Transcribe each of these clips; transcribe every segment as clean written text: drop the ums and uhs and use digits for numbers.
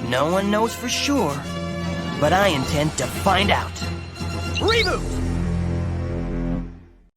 No one knows for sure, but I intend to find out. ReBoot!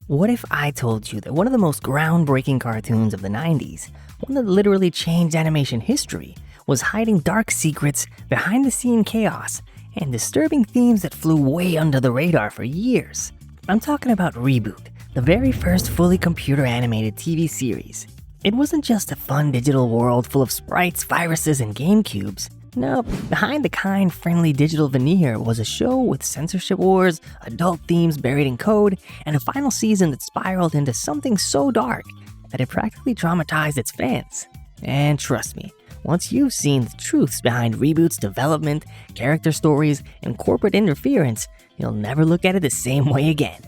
What if I told you that one of the most groundbreaking cartoons of the 90s, one that literally changed animation history, was hiding dark secrets, behind-the-scene chaos, and disturbing themes that flew way under the radar for years? I'm talking about ReBoot, the very first fully computer-animated TV series. It wasn't just a fun digital world full of sprites, viruses, and game cubes. No, behind the kind, friendly digital veneer was a show with censorship wars, adult themes buried in code, and a final season that spiraled into something so dark that it practically traumatized its fans. And trust me, once you've seen the truths behind ReBoot's development, character stories, and corporate interference, you'll never look at it the same way again.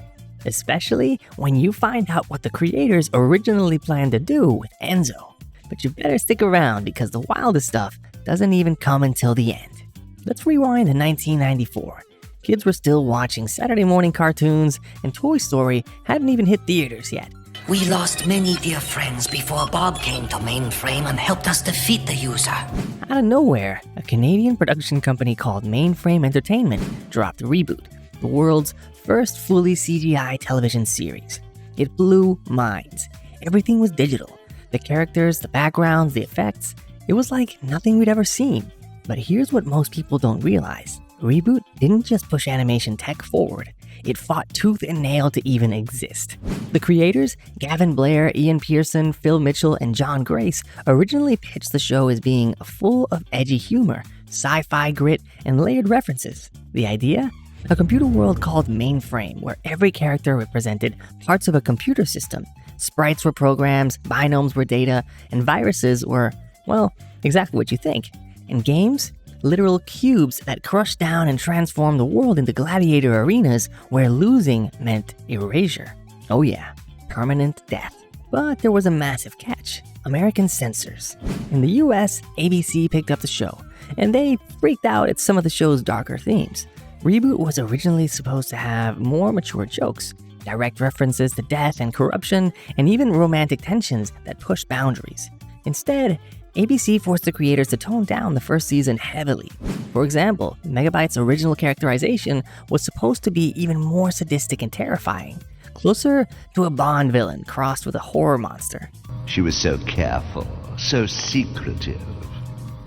Especially when you find out what the creators originally planned to do with Enzo. But you better stick around because the wildest stuff doesn't even come until the end. Let's rewind to 1994. Kids were still watching Saturday morning cartoons, and Toy Story hadn't even hit theaters yet. We lost many dear friends before Bob came to Mainframe and helped us defeat the user. Out of nowhere, a Canadian production company called Mainframe Entertainment dropped ReBoot, the world's first fully CGI television series. It blew minds. Everything was digital. The characters, the backgrounds, the effects. It was like nothing we'd ever seen. But here's what most people don't realize. ReBoot didn't just push animation tech forward. It fought tooth and nail to even exist. The creators, Gavin Blair, Ian Pearson, Phil Mitchell, and John Grace, originally pitched the show as being full of edgy humor, sci-fi grit, and layered references. The idea? A computer world called Mainframe, where every character represented parts of a computer system. Sprites were programs, binomes were data, and viruses were, well, exactly what you think. And games? Literal cubes that crushed down and transformed the world into gladiator arenas where losing meant erasure. Oh yeah, permanent death. But there was a massive catch. American censors. In the US, ABC picked up the show, and they freaked out at some of the show's darker themes. ReBoot was originally supposed to have more mature jokes, direct references to death and corruption, and even romantic tensions that pushed boundaries. Instead, ABC forced the creators to tone down the first season heavily. For example, Megabyte's original characterization was supposed to be even more sadistic and terrifying, closer to a Bond villain crossed with a horror monster. She was so careful, so secretive.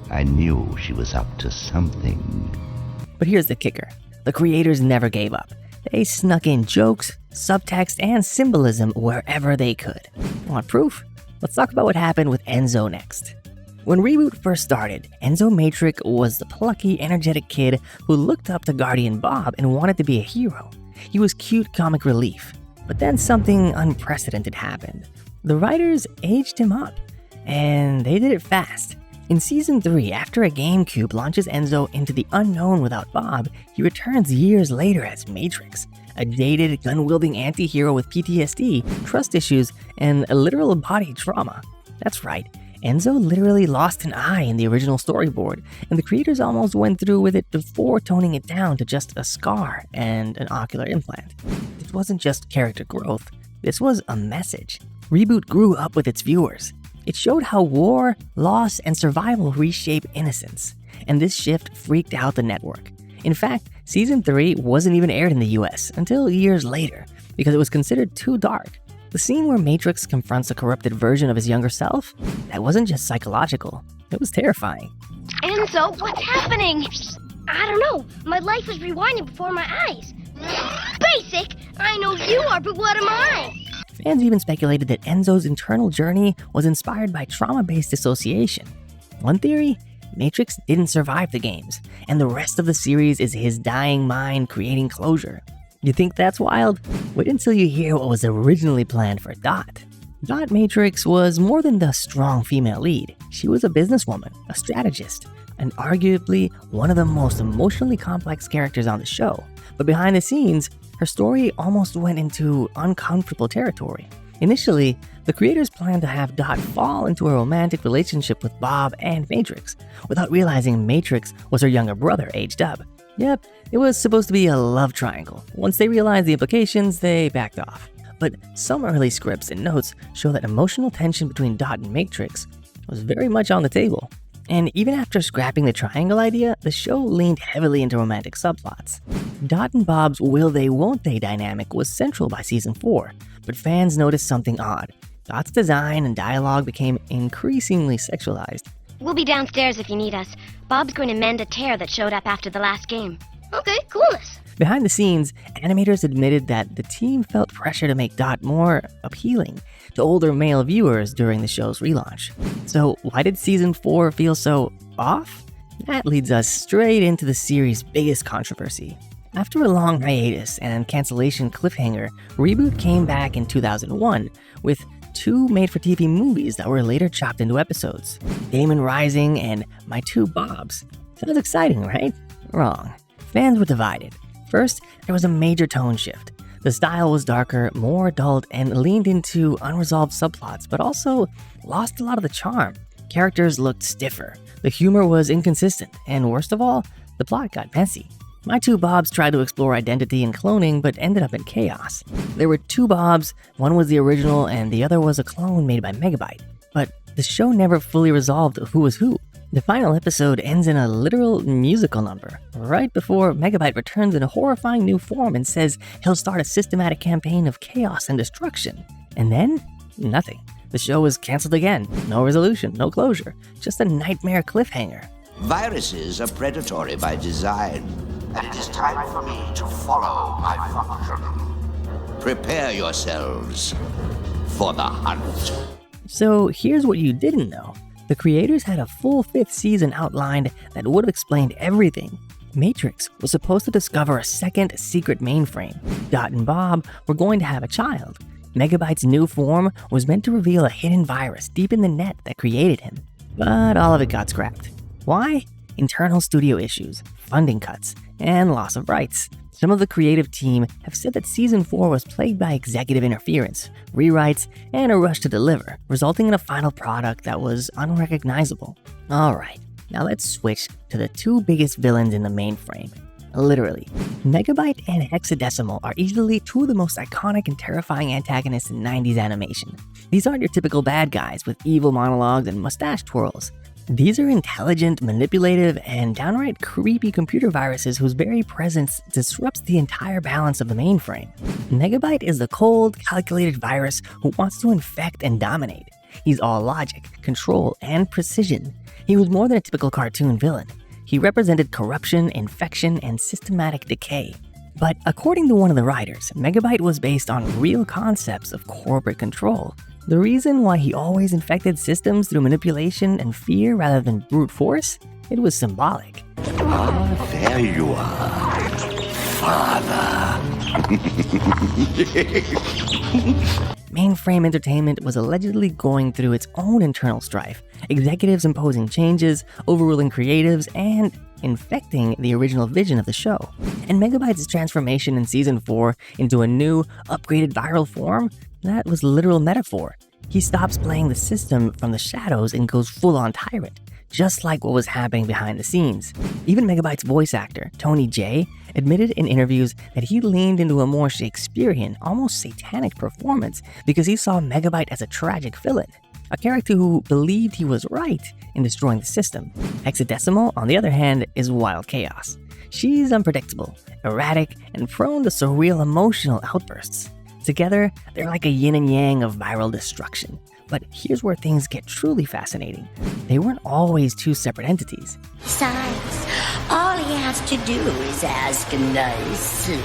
I knew she was up to something. But here's the kicker. The creators never gave up. They snuck in jokes, subtext, and symbolism wherever they could. Want proof? Let's talk about what happened with Enzo next. When ReBoot first started, Enzo Matrix was the plucky, energetic kid who looked up to Guardian Bob and wanted to be a hero. He was cute comic relief. But then something unprecedented happened. The writers aged him up, and they did it fast. In Season 3, after a GameCube launches Enzo into the unknown without Bob, he returns years later as Matrix, a jaded, gun-wielding anti-hero with PTSD, trust issues, and a literal body trauma. That's right, Enzo literally lost an eye in the original storyboard, and the creators almost went through with it before toning it down to just a scar and an ocular implant. It wasn't just character growth, this was a message. ReBoot grew up with its viewers. It showed how war, loss, and survival reshape innocence, and this shift freaked out the network. In fact, Season 3 wasn't even aired in the US until years later because it was considered too dark. The scene where Matrix confronts a corrupted version of his younger self, that wasn't just psychological, it was terrifying. Enzo, what's happening? I don't know, my life is rewinding before my eyes. Basic, I know you are, but what am I? Fans even speculated that Enzo's internal journey was inspired by trauma-based dissociation. One theory? Matrix didn't survive the games, and the rest of the series is his dying mind creating closure. You think that's wild? Wait until you hear what was originally planned for Dot. Dot Matrix was more than the strong female lead. She was a businesswoman, a strategist, and arguably one of the most emotionally complex characters on the show. But behind the scenes, her story almost went into uncomfortable territory. Initially, the creators planned to have Dot fall into a romantic relationship with Bob and Matrix, without realizing Matrix was her younger brother aged up. Yep, it was supposed to be a love triangle. Once they realized the implications, they backed off. But some early scripts and notes show that emotional tension between Dot and Matrix was very much on the table. And even after scrapping the triangle idea, the show leaned heavily into romantic subplots. Dot and Bob's will they won't they dynamic was central by season 4, but fans noticed something odd. Dot's design and dialogue became increasingly sexualized. We'll be downstairs if you need us. Bob's going to mend a tear that showed up after the last game. Okay, coolness. Behind the scenes, animators admitted that the team felt pressure to make Dot more appealing to older male viewers during the show's relaunch. So why did season 4 feel so off? That leads us straight into the series' biggest controversy. After a long hiatus and cancellation cliffhanger, ReBoot came back in 2001 with 2 made-for-TV movies that were later chopped into episodes, Damon Rising and My Two Bobs. Sounds exciting, right? Wrong. Fans were divided. First, there was a major tone shift. The style was darker, more adult, and leaned into unresolved subplots, but also lost a lot of the charm. Characters looked stiffer, the humor was inconsistent, and worst of all, the plot got messy. My Two Bobs tried to explore identity and cloning, but ended up in chaos. There were 2 Bobs, one was the original and the other was a clone made by Megabyte. But the show never fully resolved who was who. The final episode ends in a literal musical number, right before Megabyte returns in a horrifying new form and says he'll start a systematic campaign of chaos and destruction. And then, nothing. The show was canceled again. No resolution, no closure, just a nightmare cliffhanger. Viruses are predatory by design, and it is time for me to follow my function. Prepare yourselves for the hunt. So here's what you didn't know. The creators had a full 5th season outlined that would have explained everything. Matrix was supposed to discover a second secret mainframe. Dot and Bob were going to have a child. Megabyte's new form was meant to reveal a hidden virus deep in the net that created him. But all of it got scrapped. Why? Internal studio issues, funding cuts, and loss of rights. Some of the creative team have said that season 4 was plagued by executive interference, rewrites, and a rush to deliver, resulting in a final product that was unrecognizable. Alright, now let's switch to the 2 biggest villains in the mainframe. Literally, Megabyte and Hexadecimal are easily 2 of the most iconic and terrifying antagonists in 90s animation. These aren't your typical bad guys with evil monologues and mustache twirls. These are intelligent, manipulative, and downright creepy computer viruses whose very presence disrupts the entire balance of the mainframe. Megabyte is the cold, calculated virus who wants to infect and dominate. He's all logic, control, and precision. He was more than a typical cartoon villain. He represented corruption, infection, and systematic decay. But according to one of the writers, Megabyte was based on real concepts of corporate control. The reason why he always infected systems through manipulation and fear rather than brute force? It was symbolic. Ah, there you are, Father. Mainframe Entertainment was allegedly going through its own internal strife, executives imposing changes, overruling creatives, and infecting the original vision of the show. And Megabyte's transformation in season 4 into a new, upgraded viral form? That was literal metaphor. He stops playing the system from the shadows and goes full-on tyrant, just like what was happening behind the scenes. Even Megabyte's voice actor, Tony J, admitted in interviews that he leaned into a more Shakespearean, almost satanic performance because he saw Megabyte as a tragic villain, a character who believed he was right in destroying the system. Hexadecimal, on the other hand, is wild chaos. She's unpredictable, erratic, and prone to surreal emotional outbursts. Together, they're like a yin and yang of viral destruction. But here's where things get truly fascinating. They weren't always 2 separate entities. Besides, all he has to do is ask nicely.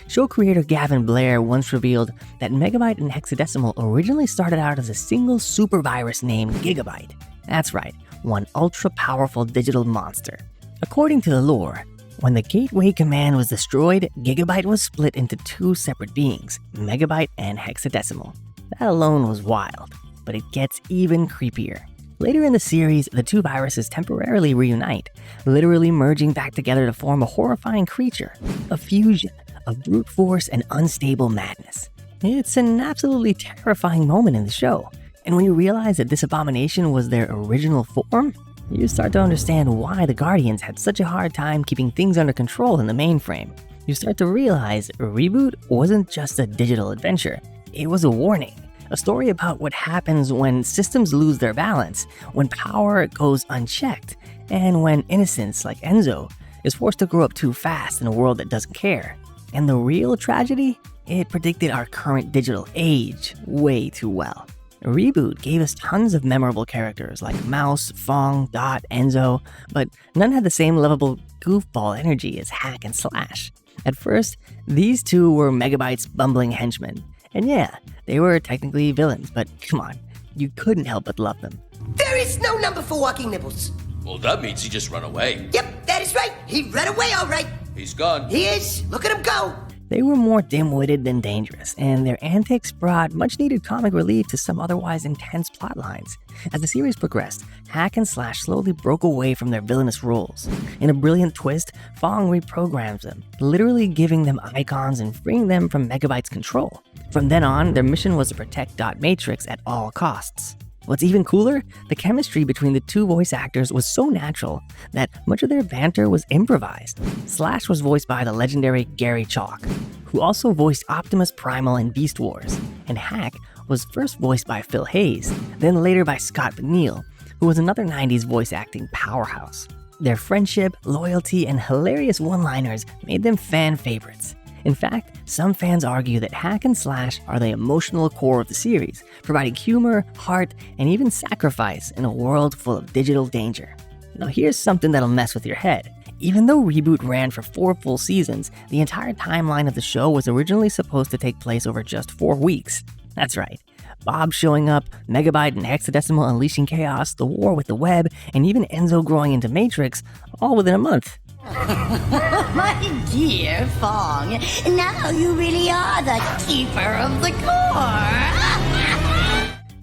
Show creator Gavin Blair once revealed that Megabyte and Hexadecimal originally started out as a single super virus named Gigabyte. That's right, one ultra-powerful digital monster. According to the lore, when the Gateway Command was destroyed, Gigabyte was split into 2 separate beings, Megabyte and Hexadecimal. That alone was wild, but it gets even creepier. Later in the series, the 2 viruses temporarily reunite, literally merging back together to form a horrifying creature, a fusion of brute force and unstable madness. It's an absolutely terrifying moment in the show, and when you realize that this abomination was their original form, you start to understand why the Guardians had such a hard time keeping things under control in the mainframe. You start to realize ReBoot wasn't just a digital adventure, it was a warning. a story about what happens when systems lose their balance, when power goes unchecked, and when innocence, like Enzo, is forced to grow up too fast in a world that doesn't care. And the real tragedy? It predicted our current digital age way too well. ReBoot gave us tons of memorable characters like Mouse, Fong, Dot, Enzo, but none had the same lovable goofball energy as Hack and Slash. At first, these two were Megabyte's bumbling henchmen. And yeah, they were technically villains, but come on, you couldn't help but love them. There is no number for walking nibbles. Well, that means he just ran away. Yep, that is right. He ran away, all right. He's gone. He is. Look at him go. They were more dim-witted than dangerous, and their antics brought much-needed comic relief to some otherwise intense plot lines. As the series progressed, Hack and Slash slowly broke away from their villainous roles. In a brilliant twist, Fong reprograms them, literally giving them icons and freeing them from Megabyte's control. From then on, their mission was to protect Dot Matrix at all costs. What's even cooler, the chemistry between the two voice actors was so natural that much of their banter was improvised. Slash was voiced by the legendary Gary Chalk, who also voiced Optimus Primal in Beast Wars, and Hack was first voiced by Phil Hayes, then later by Scott McNeil, who was another 90s voice acting powerhouse. Their friendship, loyalty, and hilarious one-liners made them fan favorites. In fact, some fans argue that Hack and Slash are the emotional core of the series, providing humor, heart, and even sacrifice in a world full of digital danger. Now here's something that'll mess with your head. Even though ReBoot ran for 4 full seasons, the entire timeline of the show was originally supposed to take place over just 4 weeks. That's right. Bob showing up, Megabyte and Hexadecimal unleashing chaos, the war with the web, and even Enzo growing into Matrix, all within a month. My dear Fong, now you really are the keeper of the core.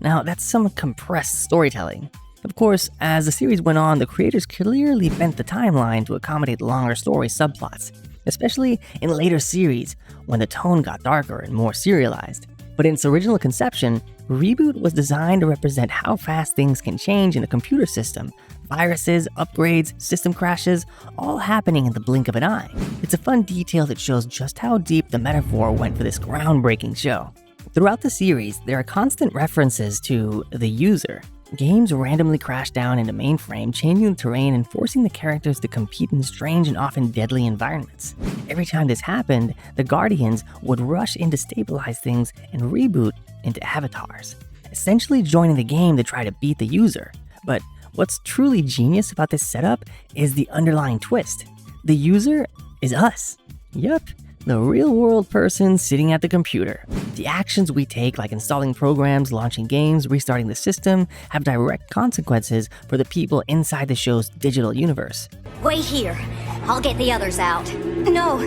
Now, that's some compressed storytelling. Of course, as the series went on, the creators clearly bent the timeline to accommodate longer story subplots, especially in later series when the tone got darker and more serialized. But in its original conception, ReBoot was designed to represent how fast things can change in a computer system. Viruses, upgrades, system crashes, all happening in the blink of an eye. It's a fun detail that shows just how deep the metaphor went for this groundbreaking show. Throughout the series, there are constant references to the user. Games randomly crash down into mainframe, changing the terrain and forcing the characters to compete in strange and often deadly environments. Every time this happened, the Guardians would rush in to stabilize things and reboot into avatars, essentially joining the game to try to beat the user. But what's truly genius about this setup is the underlying twist. The user is us. Yup, the real-world person sitting at the computer. The actions we take, like installing programs, launching games, restarting the system, have direct consequences for the people inside the show's digital universe. Wait here. I'll get the others out. No,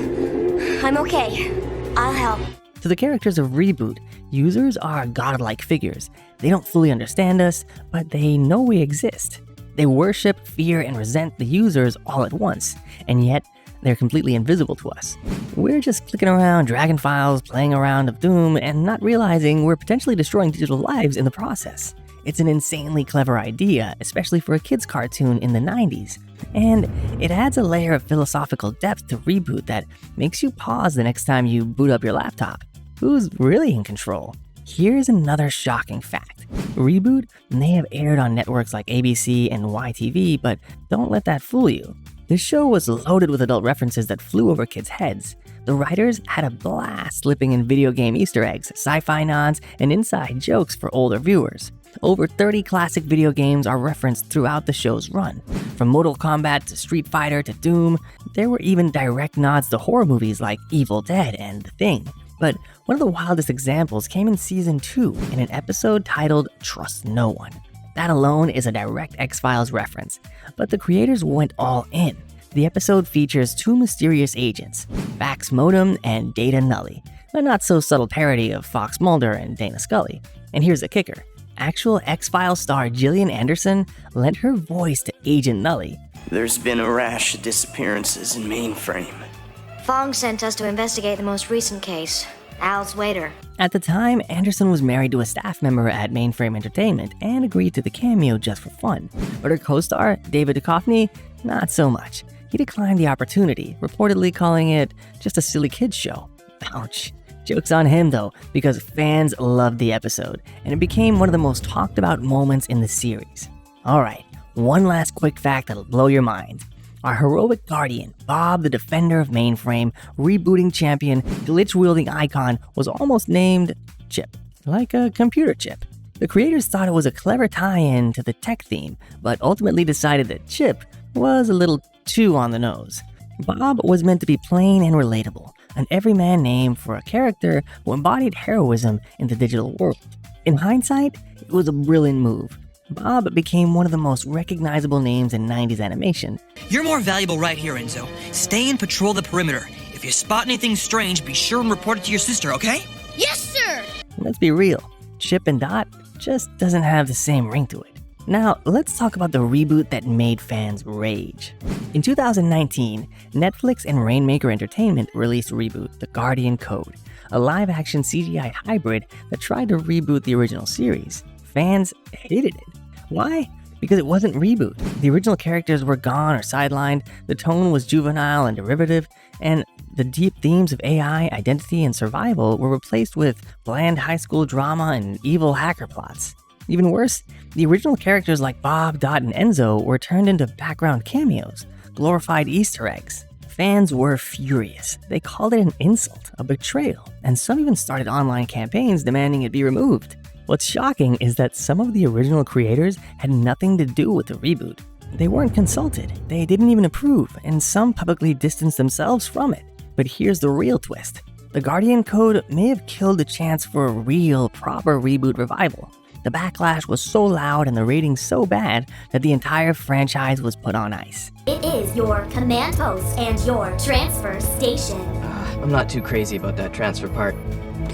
I'm okay. I'll help. To the characters of ReBoot, users are godlike figures. They don't fully understand us, but they know we exist. They worship, fear, and resent the users all at once, and yet they're completely invisible to us. We're just clicking around, dragging files, playing a round of Doom, and not realizing we're potentially destroying digital lives in the process. It's an insanely clever idea, especially for a kid's cartoon in the 90s. And it adds a layer of philosophical depth to ReBoot that makes you pause the next time you boot up your laptop. Who's really in control? Here's another shocking fact. ReBoot may have aired on networks like ABC and YTV, but don't let that fool you. This show was loaded with adult references that flew over kids' heads. The writers had a blast slipping in video game Easter eggs, sci-fi nods, and inside jokes for older viewers. Over 30 classic video games are referenced throughout the show's run. From Mortal Kombat to Street Fighter to Doom, there were even direct nods to horror movies like Evil Dead and The Thing. But one of the wildest examples came in Season 2 in an episode titled Trust No One. That alone is a direct X-Files reference, but the creators went all in. The episode features 2 mysterious agents, Fax Modem and Data Nully, a not-so-subtle parody of Fox Mulder and Dana Scully. And here's the kicker. Actual X-Files star Gillian Anderson lent her voice to Agent Nully. There's been a rash of disappearances in Mainframe. Fong sent us to investigate the most recent case, Al's waiter. At the time, Anderson was married to a staff member at Mainframe Entertainment and agreed to the cameo just for fun. But her co-star, David Duchovny, not so much. He declined the opportunity, reportedly calling it just a silly kids show. Ouch. Joke's on him though, because fans loved the episode, and it became one of the most talked about moments in the series. Alright, one last quick fact that'll blow your mind. Our heroic guardian, Bob the Defender of Mainframe, rebooting champion, glitch-wielding icon, was almost named Chip, like a computer chip. The creators thought it was a clever tie-in to the tech theme, but ultimately decided that Chip was a little too on the nose. Bob was meant to be plain and relatable, an everyman name for a character who embodied heroism in the digital world. In hindsight, it was a brilliant move. Bob became one of the most recognizable names in 90s animation. You're more valuable right here, Enzo. Stay and patrol the perimeter. If you spot anything strange, be sure and report it to your sister, okay? Yes, sir! Let's be real, Chip and Dot just doesn't have the same ring to it. Now, let's talk about the reboot that made fans rage. In 2019, Netflix and Rainmaker Entertainment released ReBoot, The Guardian Code, a live-action CGI hybrid that tried to reboot the original series. Fans hated it. Why? Because it wasn't ReBoot. The original characters were gone or sidelined, the tone was juvenile and derivative, and the deep themes of AI, identity, and survival were replaced with bland high school drama and evil hacker plots. Even worse, the original characters like Bob, Dot, and Enzo were turned into background cameos, glorified Easter eggs. Fans were furious. They called it an insult, a betrayal, and some even started online campaigns demanding it be removed. What's shocking is that some of the original creators had nothing to do with the reboot. They weren't consulted, they didn't even approve, and some publicly distanced themselves from it. But here's the real twist. The Guardian Code may have killed the chance for a real, proper reboot revival. The backlash was so loud and the ratings so bad that the entire franchise was put on ice. It is your command post and your transfer station. I'm not too crazy about that transfer part.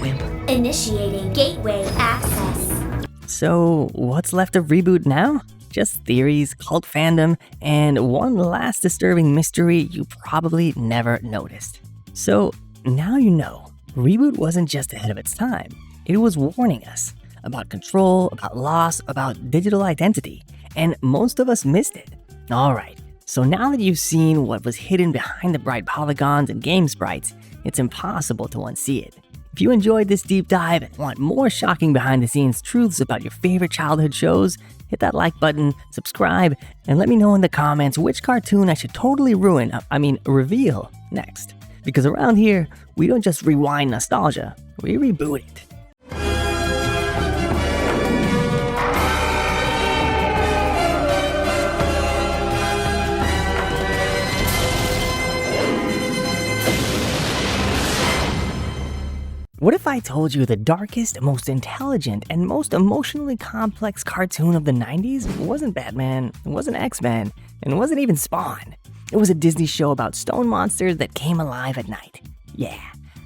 Wimp. Initiating gateway access. So, what's left of ReBoot now? Just theories, cult fandom, and one last disturbing mystery you probably never noticed. So, now you know, ReBoot wasn't just ahead of its time. It was warning us about control, about loss, about digital identity, and most of us missed it. Alright, so now that you've seen what was hidden behind the bright polygons and game sprites, it's impossible to unsee it. If you enjoyed this deep dive and want more shocking behind-the-scenes truths about your favorite childhood shows, hit that like button, subscribe, and let me know in the comments which cartoon I should totally reveal next. Because around here, we don't just rewind nostalgia, we reboot it. What if I told you the darkest, most intelligent, and most emotionally complex cartoon of the 90s wasn't Batman, it wasn't X-Men, and it wasn't even Spawn? It was a Disney show about stone monsters that came alive at night. Yeah,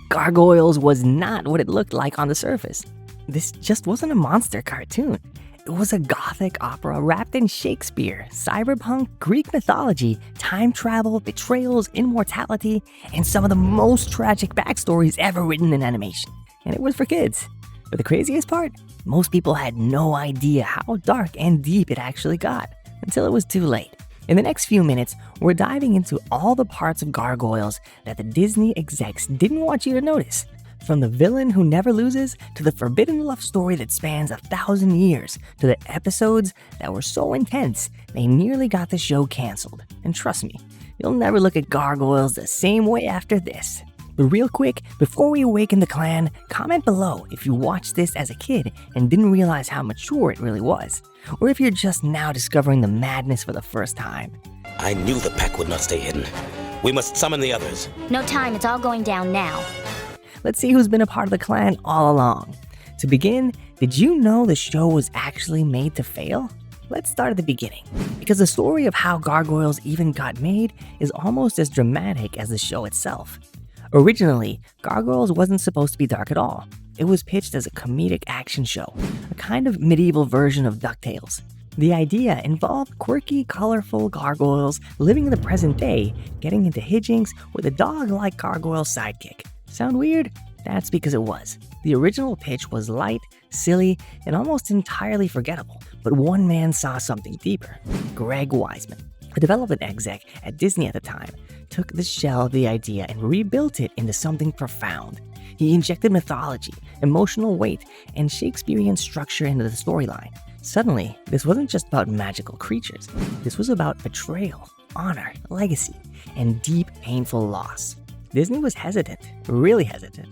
Gargoyles was not what it looked like on the surface. This just wasn't a monster cartoon. It was a gothic opera wrapped in Shakespeare, cyberpunk, Greek mythology, time travel, betrayals, immortality, and some of the most tragic backstories ever written in animation. And it was for kids. But the craziest part? Most people had no idea how dark and deep it actually got, until it was too late. In the next few minutes, we're diving into all the parts of Gargoyles that the Disney execs didn't want you to notice. From the villain who never loses, to the forbidden love story that spans 1,000 years, to the episodes that were so intense they nearly got the show canceled. And trust me, you'll never look at Gargoyles the same way after this. But real quick, before we awaken the clan, comment below if you watched this as a kid and didn't realize how mature it really was, or if you're just now discovering the madness for the first time. I knew the pack would not stay hidden. We must summon the others. No time, it's all going down now. Let's see who's been a part of the clan all along. To begin, did you know the show was actually made to fail? Let's start at the beginning, because the story of how Gargoyles even got made is almost as dramatic as the show itself. Originally, Gargoyles wasn't supposed to be dark at all. It was pitched as a comedic action show, a kind of medieval version of DuckTales. The idea involved quirky, colorful gargoyles living in the present day, getting into hijinks with a dog-like gargoyle sidekick. Sound weird? That's because it was. The original pitch was light, silly, and almost entirely forgettable. But one man saw something deeper. Greg Wiseman, a development exec at Disney at the time, took the shell of the idea and rebuilt it into something profound. He injected mythology, emotional weight, and Shakespearean structure into the storyline. Suddenly, this wasn't just about magical creatures. This was about betrayal, honor, legacy, and deep, painful loss. Disney was hesitant, really hesitant.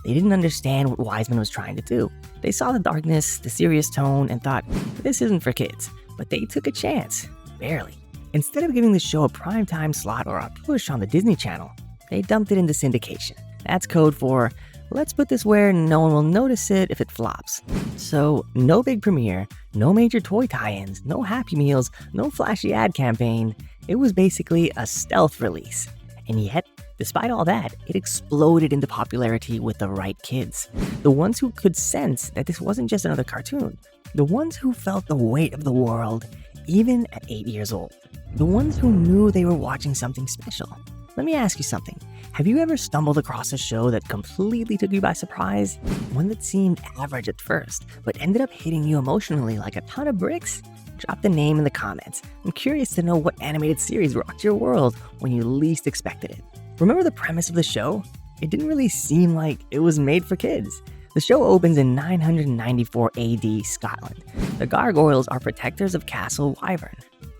They didn't understand what Wiseman was trying to do. They saw the darkness, the serious tone, and thought, this isn't for kids. But they took a chance, barely. Instead of giving the show a primetime slot or a push on the Disney Channel, they dumped it into syndication. That's code for, let's put this where no one will notice it if it flops. So, no big premiere, no major toy tie-ins, no Happy Meals, no flashy ad campaign. It was basically a stealth release. And yet, despite all that, it exploded into popularity with the right kids. The ones who could sense that this wasn't just another cartoon. The ones who felt the weight of the world, even at 8 years old. The ones who knew they were watching something special. Let me ask you something. Have you ever stumbled across a show that completely took you by surprise? One that seemed average at first, but ended up hitting you emotionally like a ton of bricks? Drop the name in the comments. I'm curious to know what animated series rocked your world when you least expected it. Remember the premise of the show? It didn't really seem like it was made for kids. The show opens in 994 AD Scotland. The Gargoyles are protectors of Castle WEREN.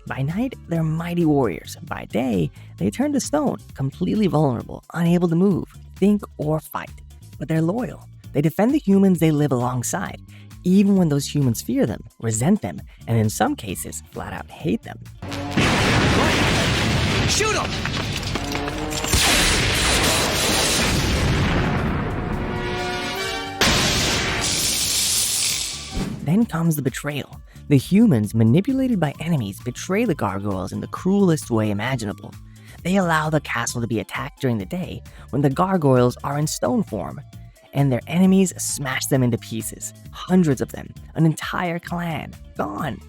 By night, they're mighty warriors. By day, they turn to stone, completely vulnerable, unable to move, think, or fight. But they're loyal. They defend the humans they live alongside, even when those humans fear them, resent them, and in some cases, flat out hate them. Shoot him! Then comes the betrayal. The humans, manipulated by enemies, betray the Gargoyles in the cruelest way imaginable. They allow the castle to be attacked during the day when the Gargoyles are in stone form, and their enemies smash them into pieces. Hundreds of them, an entire clan, gone.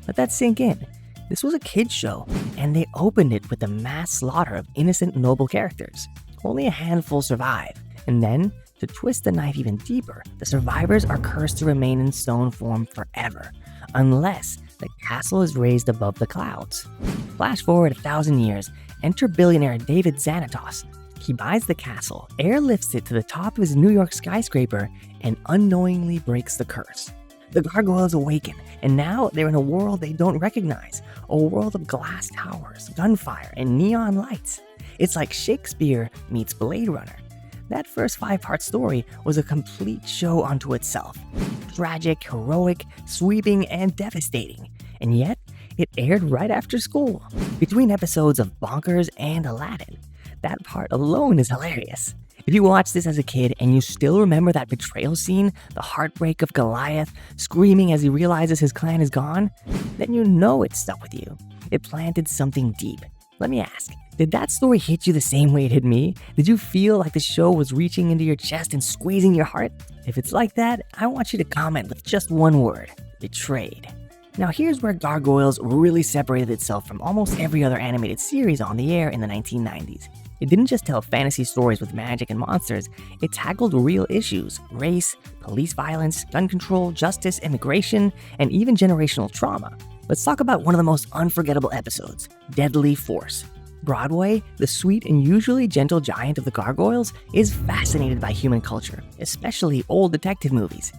Let that sink in. This was a kids' show, and they opened it with the mass slaughter of innocent, noble characters. Only a handful survive, and then, to twist the knife even deeper, the survivors are cursed to remain in stone form forever, unless the castle is raised above the clouds. Flash forward 1,000 years, enter billionaire David Xanatos. He buys the castle, airlifts it to the top of his New York skyscraper, and unknowingly breaks the curse. The Gargoyles awaken, and now they're in a world they don't recognize, a world of glass towers, gunfire, and neon lights. It's like Shakespeare meets Blade Runner. That first 5-part story was a complete show unto itself. Tragic, heroic, sweeping, and devastating. And yet, it aired right after school, between episodes of Bonkers and Aladdin. That part alone is hilarious. If you watched this as a kid and you still remember that betrayal scene, the heartbreak of Goliath screaming as he realizes his clan is gone, then you know it stuck with you. It planted something deep. Let me ask, did that story hit you the same way it hit me? Did you feel like the show was reaching into your chest and squeezing your heart? If it's like that, I want you to comment with just one word: betrayed. Now here's where Gargoyles really separated itself from almost every other animated series on the air in the 1990s. It didn't just tell fantasy stories with magic and monsters, it tackled real issues: race, police violence, gun control, justice, immigration, and even generational trauma. Let's talk about one of the most unforgettable episodes, Deadly Force. Broadway, the sweet and usually gentle giant of the Gargoyles, is fascinated by human culture, especially old detective movies.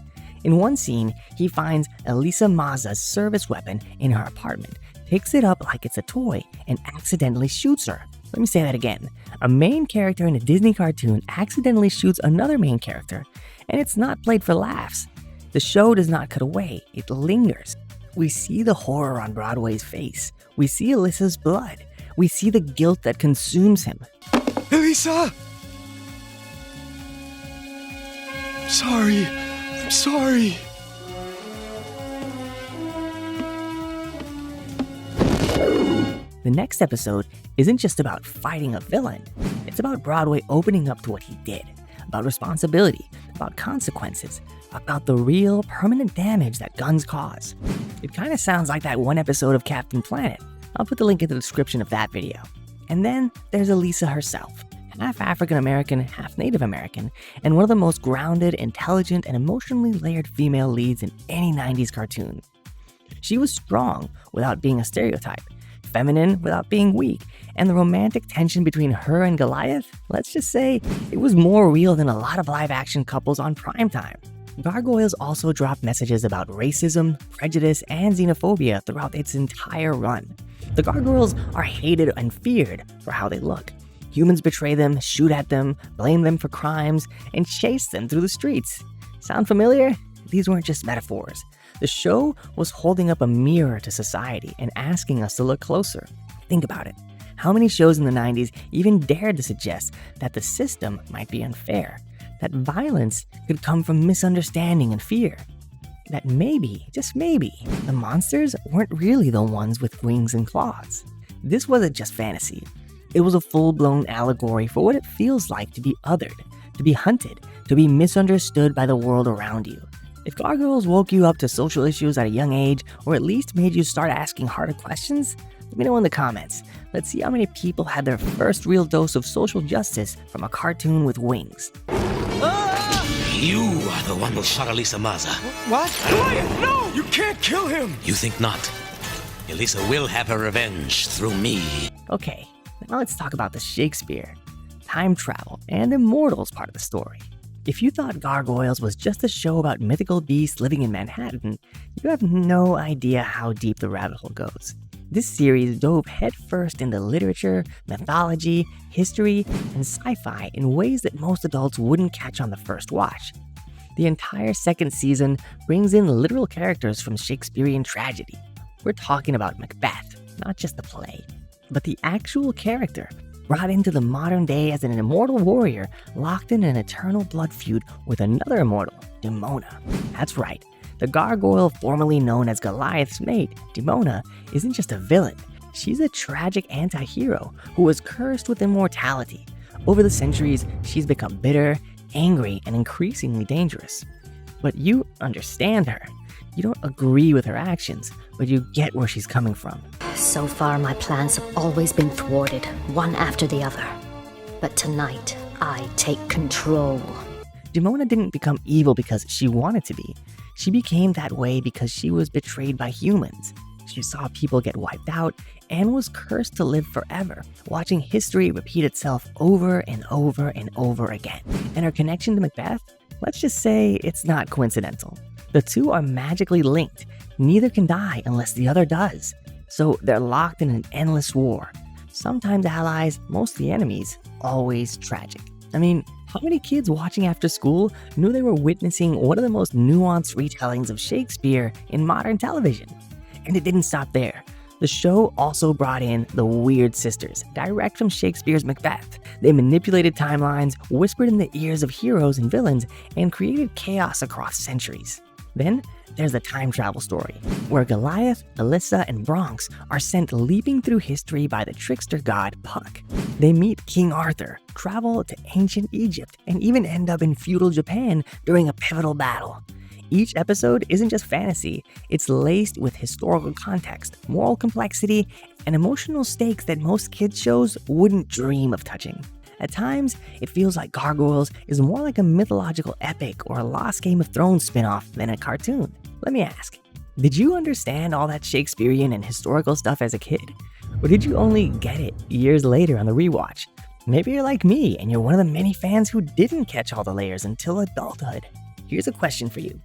In one scene, he finds Elisa Mazza's service weapon in her apartment, picks it up like it's a toy, and accidentally shoots her. Let me say that again. A main character in a Disney cartoon accidentally shoots another main character, and it's not played for laughs. The show does not cut away, it lingers. We see the horror on Broadway's face. We see Alyssa's blood. We see the guilt that consumes him. Elisa! Sorry. I'm sorry. The next episode isn't just about fighting a villain. It's about Broadway opening up to what he did, about responsibility, about consequences, about the real, permanent damage that guns cause. It kind of sounds like that one episode of Captain Planet. I'll put the link in the description of that video. And then there's Elisa herself, half African American, half Native American, and one of the most grounded, intelligent, and emotionally layered female leads in any 90s cartoon. She was strong without being a stereotype, feminine without being weak, and the romantic tension between her and Goliath, let's just say it was more real than a lot of live-action couples on primetime. Gargoyles also dropped messages about racism, prejudice, and xenophobia throughout its entire run. The Gargoyles are hated and feared for how they look. Humans betray them, shoot at them, blame them for crimes, and chase them through the streets. Sound familiar? These weren't just metaphors. The show was holding up a mirror to society and asking us to look closer. Think about it. How many shows in the 90s even dared to suggest that the system might be unfair? That violence could come from misunderstanding and fear? That maybe, just maybe, the monsters weren't really the ones with wings and claws? This wasn't just fantasy. It was a full-blown allegory for what it feels like to be othered, to be hunted, to be misunderstood by the world around you. If Gargoyles woke you up to social issues at a young age, or at least made you start asking harder questions, let me know in the comments. Let's see how many people had their first real dose of social justice from a cartoon with wings. You are the one who shot Elisa Maza. What? Goliath, no! You can't kill him! You think not? Elisa will have her revenge through me. Okay, now let's talk about the Shakespeare, time travel, and immortals part of the story. If you thought Gargoyles was just a show about mythical beasts living in Manhattan, you have no idea how deep the rabbit hole goes. This series dove headfirst into literature, mythology, history, and sci-fi in ways that most adults wouldn't catch on the first watch. The entire second season brings in literal characters from Shakespearean tragedy. We're talking about Macbeth, not just the play, but the actual character, brought into the modern day as an immortal warrior locked in an eternal blood feud with another immortal, Demona. That's right, the gargoyle formerly known as Goliath's mate, Demona, isn't just a villain. She's a tragic anti-hero who was cursed with immortality. Over the centuries, she's become bitter, angry, and increasingly dangerous. But you understand her. You don't agree with her actions, but you get where she's coming from. So far, my plans have always been thwarted, one after the other. But tonight, I take control. Demona didn't become evil because she wanted to be. She became that way because she was betrayed by humans. She saw people get wiped out and was cursed to live forever, watching history repeat itself over and over and over again. And her connection to Macbeth? Let's just say it's not coincidental. The two are magically linked. Neither can die unless the other does. So they're locked in an endless war. Sometimes allies, mostly enemies, always tragic. I mean, how many kids watching after school knew they were witnessing one of the most nuanced retellings of Shakespeare in modern television? And it didn't stop there. The show also brought in the Weird Sisters, direct from Shakespeare's Macbeth. They manipulated timelines, whispered in the ears of heroes and villains, and created chaos across centuries. Then, there's the time travel story, where Goliath, Elisa, and Bronx are sent leaping through history by the trickster god Puck. They meet King Arthur, travel to ancient Egypt, and even end up in feudal Japan during a pivotal battle. Each episode isn't just fantasy, it's laced with historical context, moral complexity, and emotional stakes that most kids' shows wouldn't dream of touching. At times, it feels like Gargoyles is more like a mythological epic or a lost Game of Thrones spin-off than a cartoon. Let me ask, did you understand all that Shakespearean and historical stuff as a kid? Or did you only get it years later on the rewatch? Maybe you're like me and you're one of the many fans who didn't catch all the layers until adulthood. Here's a question for you.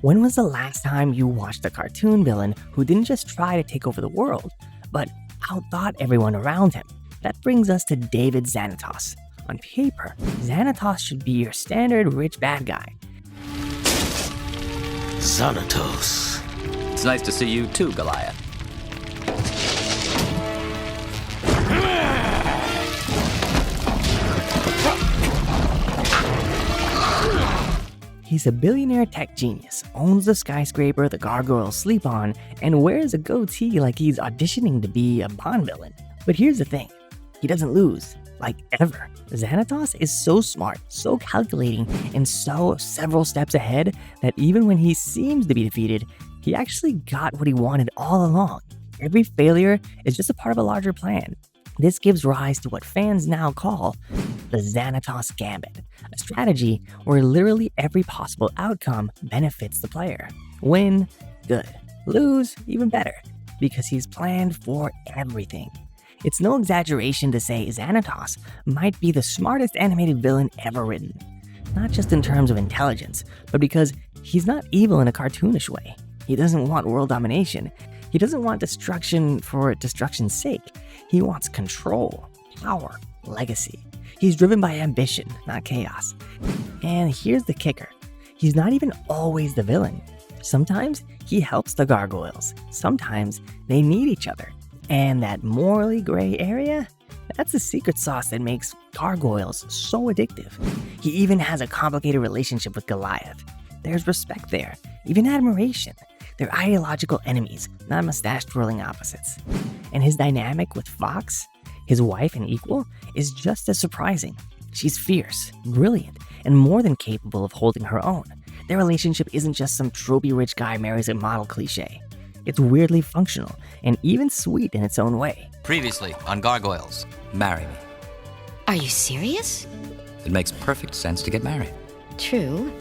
When was the last time you watched a cartoon villain who didn't just try to take over the world, but outthought everyone around him? That brings us to David Xanatos. On paper, Xanatos should be your standard rich bad guy. Xanatos. It's nice to see you too, Goliath. He's a billionaire tech genius, owns the skyscraper the gargoyles sleep on, and wears a goatee like he's auditioning to be a Bond villain. But here's the thing, he doesn't lose, like ever. Xanatos is so smart, so calculating, and so several steps ahead that even when he seems to be defeated, he actually got what he wanted all along. Every failure is just a part of a larger plan. This gives rise to what fans now call the Xanatos Gambit, a strategy where literally every possible outcome benefits the player. Win, good. Lose, even better. because he's planned for everything. It's no exaggeration to say Xanatos might be the smartest animated villain ever written. Not just in terms of intelligence, but because he's not evil in a cartoonish way. He doesn't want world domination. He doesn't want destruction for destruction's sake. He wants control, power, legacy. He's driven by ambition, not chaos. And here's the kicker. He's not even always the villain. Sometimes he helps the Gargoyles. Sometimes they need each other. And that morally gray area? That's the secret sauce that makes Gargoyles so addictive. He even has a complicated relationship with Goliath. There's respect there, even admiration. They're ideological enemies, not mustache-twirling opposites. And his dynamic with Fox, his wife and equal, is just as surprising. She's fierce, brilliant, and more than capable of holding her own. Their relationship isn't just some tropey rich guy marries a model cliche. It's weirdly functional and even sweet in its own way. Previously on Gargoyles, marry me. Are you serious? It makes perfect sense to get married. True.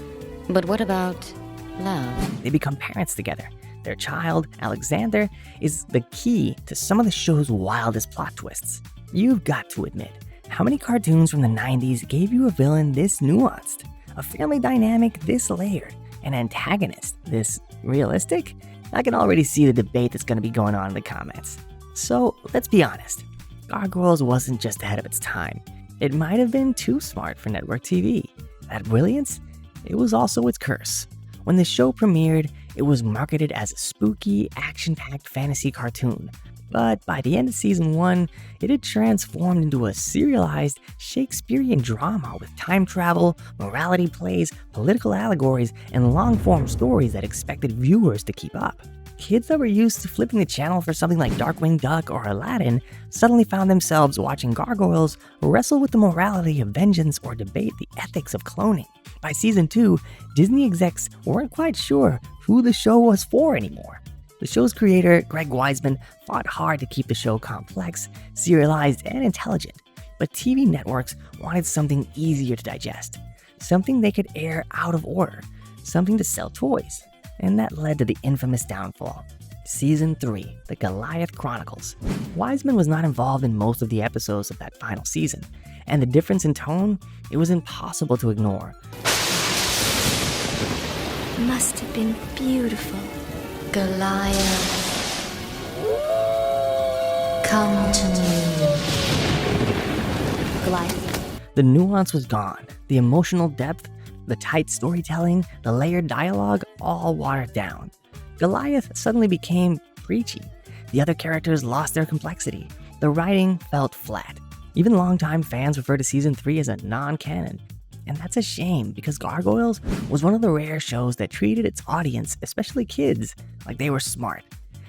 But what about love? They become parents together. Their child, Alexander, is the key to some of the show's wildest plot twists. You've got to admit, how many cartoons from the 90s gave you a villain this nuanced? A family dynamic this layered? An antagonist this realistic? I can already see the debate that's going to be going on in the comments. So let's be honest, Gargoyles wasn't just ahead of its time. It might have been too smart for network TV. That brilliance? It was also its curse. When the show premiered, it was marketed as a spooky, action-packed fantasy cartoon. But by the end of season 1, it had transformed into a serialized Shakespearean drama with time travel, morality plays, political allegories, and long-form stories that expected viewers to keep up. Kids that were used to flipping the channel for something like Darkwing Duck or Aladdin suddenly found themselves watching Gargoyles wrestle with the morality of vengeance or debate the ethics of cloning. By season 2, Disney execs weren't quite sure who the show was for anymore. The show's creator, Greg Weisman, fought hard to keep the show complex, serialized, and intelligent, but TV networks wanted something easier to digest, something they could air out of order, something to sell toys, and that led to the infamous downfall. Season 3, The Goliath Chronicles. Wiseman was not involved in most of the episodes of that final season, and the difference in tone, it was impossible to ignore. Must have been beautiful. Goliath, come to me. Goliath. The nuance was gone, the emotional depth, the tight storytelling, the layered dialogue, all watered down. Goliath suddenly became preachy. The other characters lost their complexity. The writing felt flat. Even longtime fans refer to season 3 as a non-canon. And that's a shame, because Gargoyles was one of the rare shows that treated its audience, especially kids, like they were smart.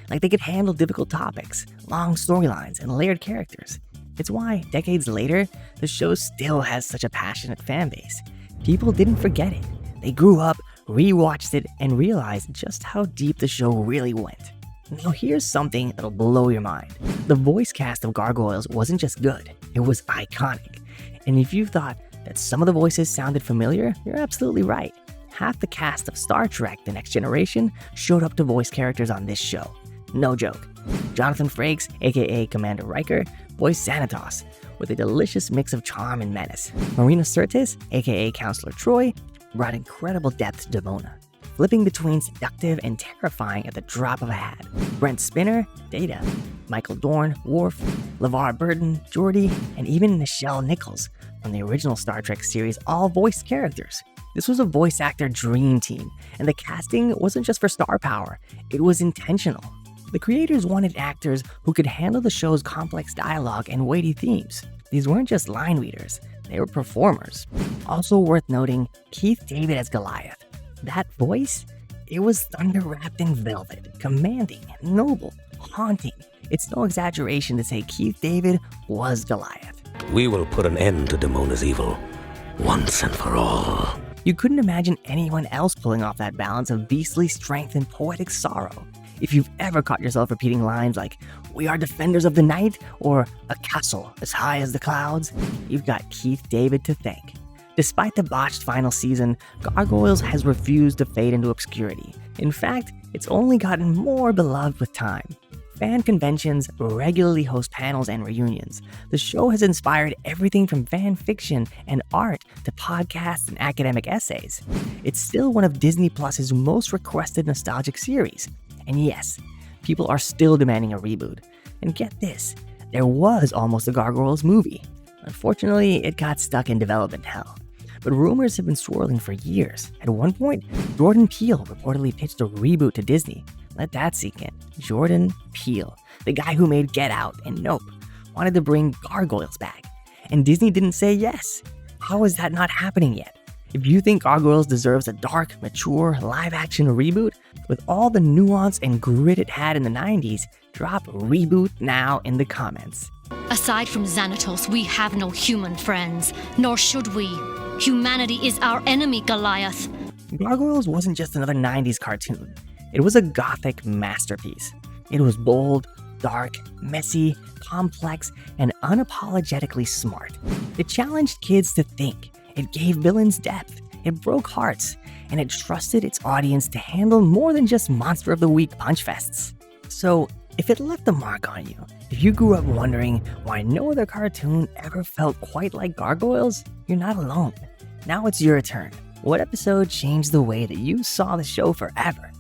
Like they could handle difficult topics, long storylines, and layered characters. It's why, decades later, the show still has such a passionate fan base. People didn't forget it. They grew up, rewatched it, and realized just how deep the show really went. Now here's something that'll blow your mind. The voice cast of Gargoyles wasn't just good, it was iconic. And if you thought that some of the voices sounded familiar, you're absolutely right. Half the cast of Star Trek The Next Generation showed up to voice characters on this show. No joke. Jonathan Frakes, aka Commander Riker, voiced Xanatos, with a delicious mix of charm and menace. Marina Sirtis, aka Counselor Troy, brought incredible depth to Demona, flipping between seductive and terrifying at the drop of a hat. Brent Spinner, Data, Michael Dorn, Worf, LeVar Burton, Geordi, and even Nichelle Nichols from the original Star Trek series all voiced characters. This was a voice actor dream team, and the casting wasn't just for star power, it was intentional. The creators wanted actors who could handle the show's complex dialogue and weighty themes. These weren't just line readers, they were performers. Also worth noting, Keith David as Goliath. That voice? It was thunder wrapped in velvet, commanding, noble, haunting. It's no exaggeration to say Keith David was Goliath. We will put an end to Demona's evil, once and for all. You couldn't imagine anyone else pulling off that balance of beastly strength and poetic sorrow. If you've ever caught yourself repeating lines like, "We are defenders of the night," or "A castle as high as the clouds," you've got Keith David to thank. Despite the botched final season, Gargoyles has refused to fade into obscurity. In fact, it's only gotten more beloved with time. fan conventions, regularly host panels and reunions. The show has inspired everything from fan fiction and art to podcasts and academic essays. It's still one of Disney Plus's most requested nostalgic series. And yes, people are still demanding a reboot. And get this, there was almost a Gargoyles movie. Unfortunately, it got stuck in development hell. But rumors have been swirling for years. At one point, Jordan Peele reportedly pitched a reboot to Disney. Let that sink in. Jordan Peele, the guy who made Get Out and Nope, wanted to bring Gargoyles back. And Disney didn't say yes. How is that not happening yet? If you think Gargoyles deserves a dark, mature, live-action reboot, with all the nuance and grit it had in the 90s, drop ReBoot now in the comments. Aside from Xanatos, we have no human friends, nor should we. Humanity is our enemy, Goliath. Gargoyles wasn't just another 90s cartoon. It was a gothic masterpiece. It was bold, dark, messy, complex, and unapologetically smart. It challenged kids to think. It gave villains depth. It broke hearts. And it trusted its audience to handle more than just Monster of the Week punch fests. So, if it left a mark on you, if you grew up wondering why no other cartoon ever felt quite like Gargoyles, you're not alone. Now it's your turn. What episode changed the way that you saw the show forever?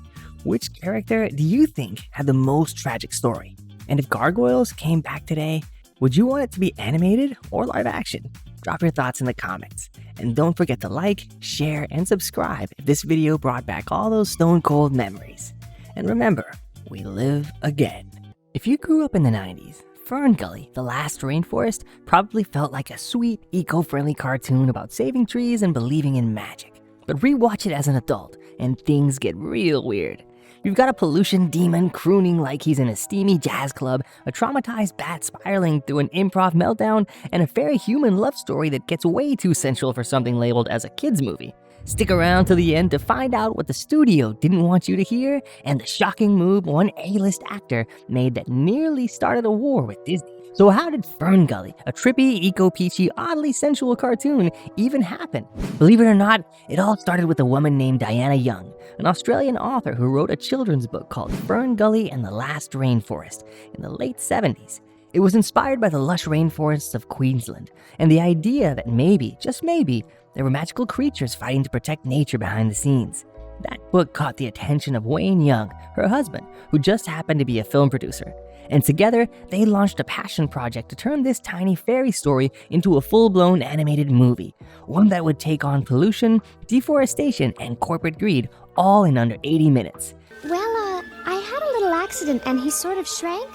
Which character do you think had the most tragic story? And if Gargoyles came back today, would you want it to be animated or live action? Drop your thoughts in the comments. And don't forget to like, share, and subscribe if this video brought back all those stone cold memories. And remember, we live again. If you grew up in the 90s, FernGully, The Last Rainforest, probably felt like a sweet, eco-friendly cartoon about saving trees and believing in magic. But rewatch it as an adult, and things get real weird. You've got a pollution demon crooning like he's in a steamy jazz club, a traumatized bat spiraling through an improv meltdown, and a very human love story that gets way too sensual for something labeled as a kid's movie. Stick around to the end to find out what the studio didn't want you to hear and the shocking move one A-list actor made that nearly started a war with Disney. So how did FernGully, a trippy, eco-peachy, oddly sensual cartoon, even happen? Believe it or not, it all started with a woman named Diana Young, an Australian author who wrote a children's book called FernGully and the Last Rainforest in the late 70s. It was inspired by the lush rainforests of Queensland and the idea that maybe, just maybe, there were magical creatures fighting to protect nature behind the scenes. That book caught the attention of Wayne Young, her husband, who just happened to be a film producer. And together, they launched a passion project to turn this tiny fairy story into a full-blown animated movie, one that would take on pollution, deforestation, and corporate greed, all in under 80 minutes. Well, I had a little accident and he sort of shrank.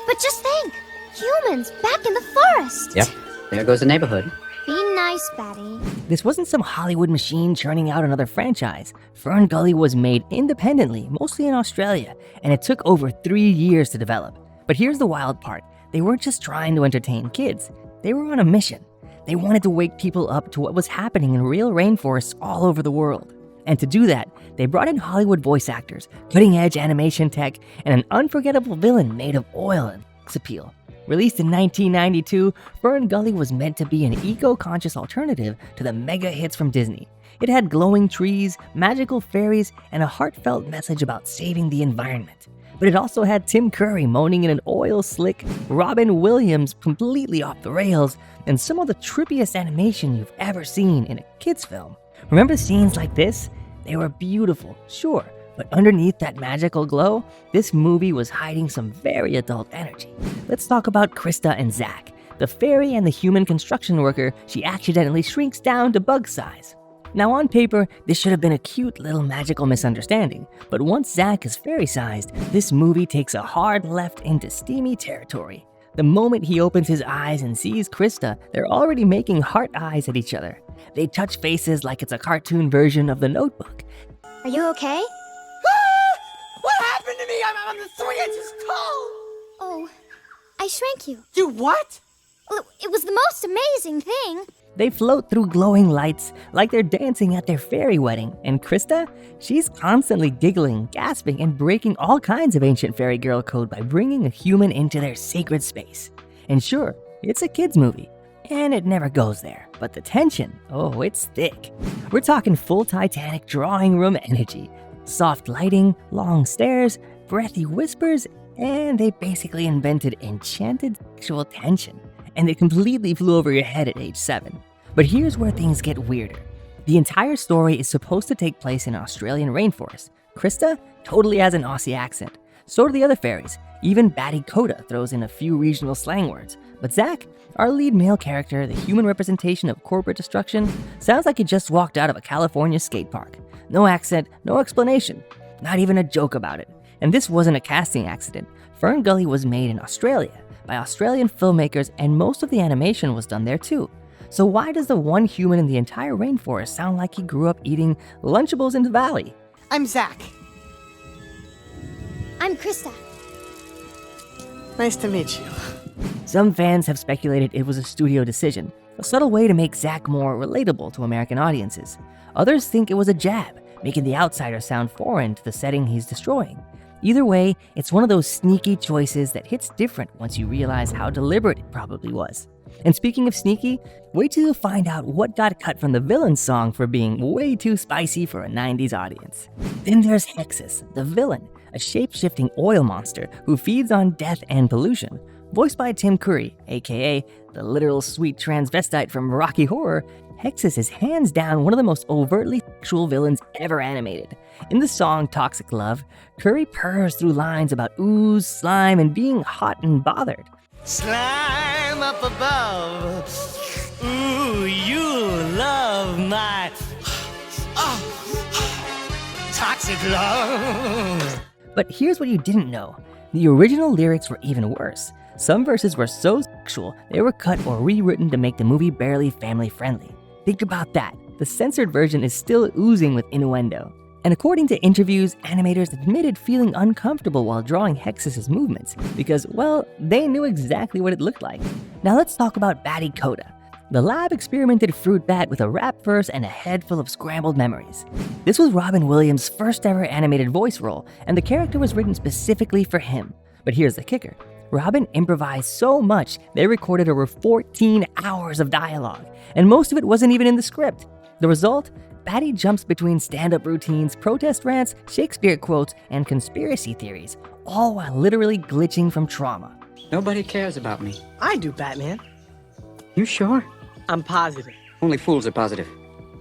But just think, humans back in the forest. Yep, there goes the neighborhood. Be nice, Betty. This wasn't some Hollywood machine churning out another franchise. FernGully was made independently, mostly in Australia, and it took over 3 years to develop. But here's the wild part. They weren't just trying to entertain kids. They were on a mission. They wanted to wake people up to what was happening in real rainforests all over the world. And to do that, they brought in Hollywood voice actors, cutting-edge animation tech, and an unforgettable villain made of oil and sex appeal. Released in 1992, FernGully was meant to be an eco-conscious alternative to the mega hits from Disney. It had glowing trees, magical fairies, and a heartfelt message about saving the environment. But it also had Tim Curry moaning in an oil slick, Robin Williams completely off the rails, and some of the trippiest animation you've ever seen in a kid's film. Remember scenes like this? They were beautiful, sure, but underneath that magical glow, this movie was hiding some very adult energy. Let's talk about Krista and Zach, the fairy and the human construction worker she accidentally shrinks down to bug size. Now on paper, this should have been a cute little magical misunderstanding, but once Zach is fairy-sized, this movie takes a hard left into steamy territory. The moment he opens his eyes and sees Krista, they're already making heart eyes at each other. They touch faces like it's a cartoon version of The Notebook. Are you okay? What happened to me? I'm 3 inches tall! Oh, I shrank you. You what? Well, it was the most amazing thing. They float through glowing lights like they're dancing at their fairy wedding, and Krista, she's constantly giggling, gasping, and breaking all kinds of ancient fairy girl code by bringing a human into their sacred space. And sure, it's a kid's movie, and it never goes there, but the tension, oh, it's thick. We're talking full Titanic drawing room energy, soft lighting, long stares, breathy whispers, and they basically invented enchanted sexual tension, and it completely flew over your head at age 7. But here's where things get weirder. The entire story is supposed to take place in Australian rainforest. Krista totally has an Aussie accent. So do the other fairies. Even Batty Coda throws in a few regional slang words. But Zach, our lead male character, the human representation of corporate destruction, sounds like he just walked out of a California skate park. No accent, no explanation, not even a joke about it. And this wasn't a casting accident. FernGully was made in Australia by Australian filmmakers, and most of the animation was done there too. So why does the one human in the entire rainforest sound like he grew up eating Lunchables in the valley? I'm Zach. I'm Krista. Nice to meet you. Some fans have speculated it was a studio decision, a subtle way to make Zach more relatable to American audiences. Others think it was a jab, making the outsider sound foreign to the setting he's destroying. Either way, it's one of those sneaky choices that hits different once you realize how deliberate it probably was. And speaking of sneaky, wait till you find out what got cut from the villain's song for being way too spicy for a 90s audience. Then there's Hexus, the villain, a shape-shifting oil monster who feeds on death and pollution. Voiced by Tim Curry, aka the literal sweet transvestite from Rocky Horror, Hexus is hands down one of the most overtly sexual villains ever animated. In the song Toxic Love, Curry purrs through lines about ooze, slime, and being hot and bothered. Slime up above. Ooh, you love my toxic love. But here's what you didn't know. The original lyrics were even worse. Some verses were so sexual, they were cut or rewritten to make the movie barely family-friendly. Think about that. The censored version is still oozing with innuendo. And according to interviews, animators admitted feeling uncomfortable while drawing Hexus's movements because, well, they knew exactly what it looked like. Now let's talk about Batty Coda. The lab experimented Fruit Bat with a rap verse and a head full of scrambled memories. This was Robin Williams' first ever animated voice role, and the character was written specifically for him. But here's the kicker. Robin improvised so much, they recorded over 14 hours of dialogue, and most of it wasn't even in the script. The result? Batty jumps between stand-up routines, protest rants, Shakespeare quotes, and conspiracy theories, all while literally glitching from trauma. Nobody cares about me. I do, Batman. You sure? I'm positive. Only fools are positive.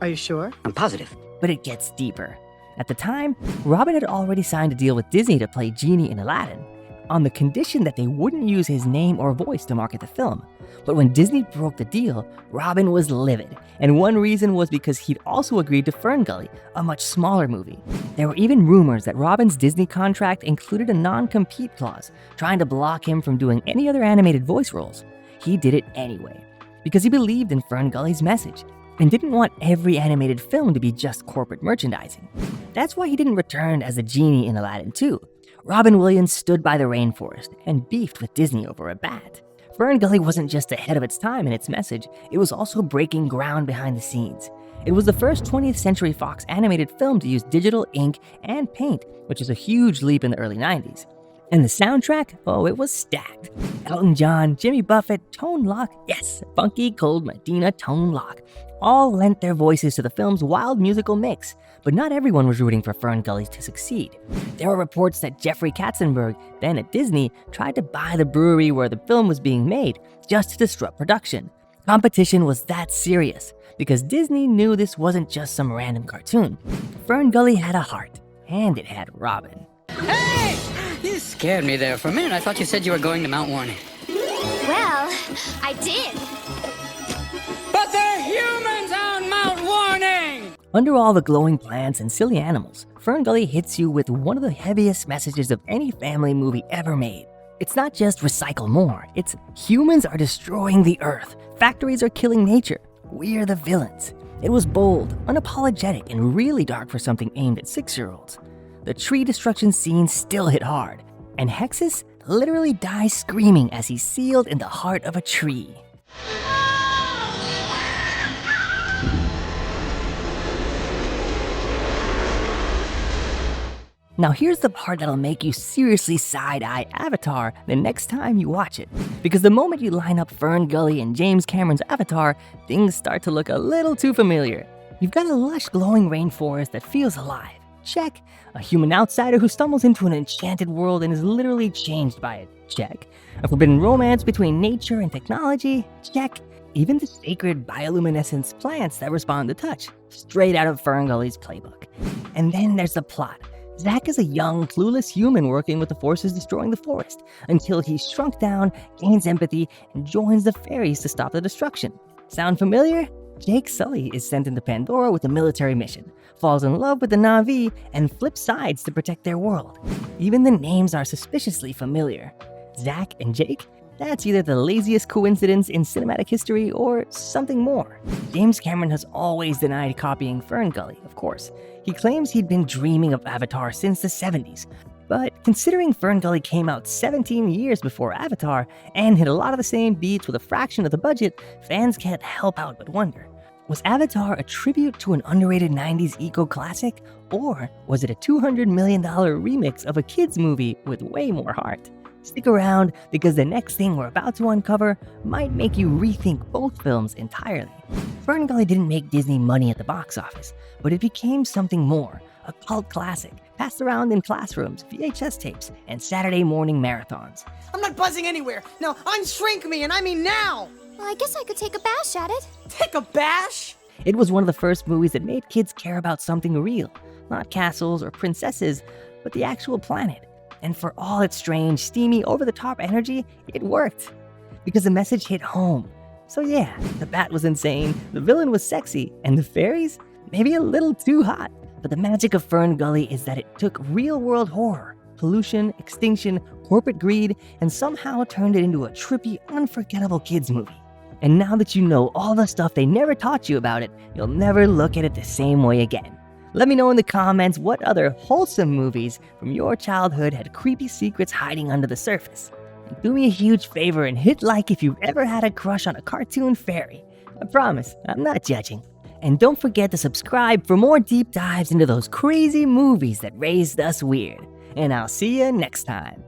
Are you sure? I'm positive. But it gets deeper. At the time, Robin had already signed a deal with Disney to play Genie in Aladdin, on the condition that they wouldn't use his name or voice to market the film. But when Disney broke the deal, Robin was livid, and one reason was because he'd also agreed to FernGully, a much smaller movie. There were even rumors that Robin's Disney contract included a non-compete clause, trying to block him from doing any other animated voice roles. He did it anyway, because he believed in FernGully's message, and didn't want every animated film to be just corporate merchandising. That's why he didn't return as a genie in Aladdin 2. Robin Williams stood by the rainforest and beefed with Disney over a bat. FernGully wasn't just ahead of its time in its message, it was also breaking ground behind the scenes. It was the first 20th Century Fox animated film to use digital ink and paint, which was a huge leap in the early 90s. And the soundtrack? Oh, it was stacked. Elton John, Jimmy Buffett, Tone Loc, yes, Funky Cold Medina Tone Loc, all lent their voices to the film's wild musical mix. But not everyone was rooting for FernGully to succeed. There were reports that Jeffrey Katzenberg, then at Disney, tried to buy the brewery where the film was being made just to disrupt production. Competition was that serious, because Disney knew this wasn't just some random cartoon. FernGully had a heart, and it had Robin. Hey! You scared me there for a minute. I thought you said you were going to Mount Warning. Well, I did. But they're humans on Mount Warning! Under all the glowing plants and silly animals, FernGully hits you with one of the heaviest messages of any family movie ever made. It's not just recycle more, it's humans are destroying the earth, factories are killing nature, we're the villains. It was bold, unapologetic, and really dark for something aimed at 6-year-olds. The tree destruction scene still hit hard, and Hexus literally dies screaming as he's sealed in the heart of a tree. Now here's the part that'll make you seriously side-eye Avatar the next time you watch it. Because the moment you line up FernGully and James Cameron's Avatar, things start to look a little too familiar. You've got a lush glowing rainforest that feels alive, Check. A human outsider who stumbles into an enchanted world and is literally changed by it? Check. A forbidden romance between nature and technology? Check. Even the sacred bioluminescence plants that respond to touch? Straight out of FernGully's playbook. And then there's the plot. Zack is a young, clueless human working with the forces destroying the forest, until he's shrunk down, gains empathy, and joins the fairies to stop the destruction. Sound familiar? Jake Sully is sent into Pandora with a military mission, falls in love with the Na'vi, and flips sides to protect their world. Even the names are suspiciously familiar. Zack and Jake? That's either the laziest coincidence in cinematic history or something more. James Cameron has always denied copying FernGully, of course. He claims he'd been dreaming of Avatar since the 70s. But considering FernGully came out 17 years before Avatar and hit a lot of the same beats with a fraction of the budget, fans can't help out but wonder. Was Avatar a tribute to an underrated 90s eco-classic? Or was it a $200 million remix of a kids movie with way more heart? Stick around, because the next thing we're about to uncover might make you rethink both films entirely. FernGully didn't make Disney money at the box office, but it became something more, a cult classic, passed around in classrooms, VHS tapes, and Saturday morning marathons. I'm not buzzing anywhere. Now, unshrink me, and I mean now! Well, I guess I could take a bash at it. Take a bash? It was one of the first movies that made kids care about something real, not castles or princesses, but the actual planet. And for all its strange, steamy, over-the-top energy, it worked. Because the message hit home. So yeah, the bat was insane, the villain was sexy, and the fairies? Maybe a little too hot. But the magic of FernGully is that it took real-world horror, pollution, extinction, corporate greed, and somehow turned it into a trippy, unforgettable kids movie. And now that you know all the stuff they never taught you about it, you'll never look at it the same way again. Let me know in the comments what other wholesome movies from your childhood had creepy secrets hiding under the surface. And do me a huge favor and hit like if you've ever had a crush on a cartoon fairy. I promise, I'm not judging. And don't forget to subscribe for more deep dives into those crazy movies that raised us weird. And I'll see you next time.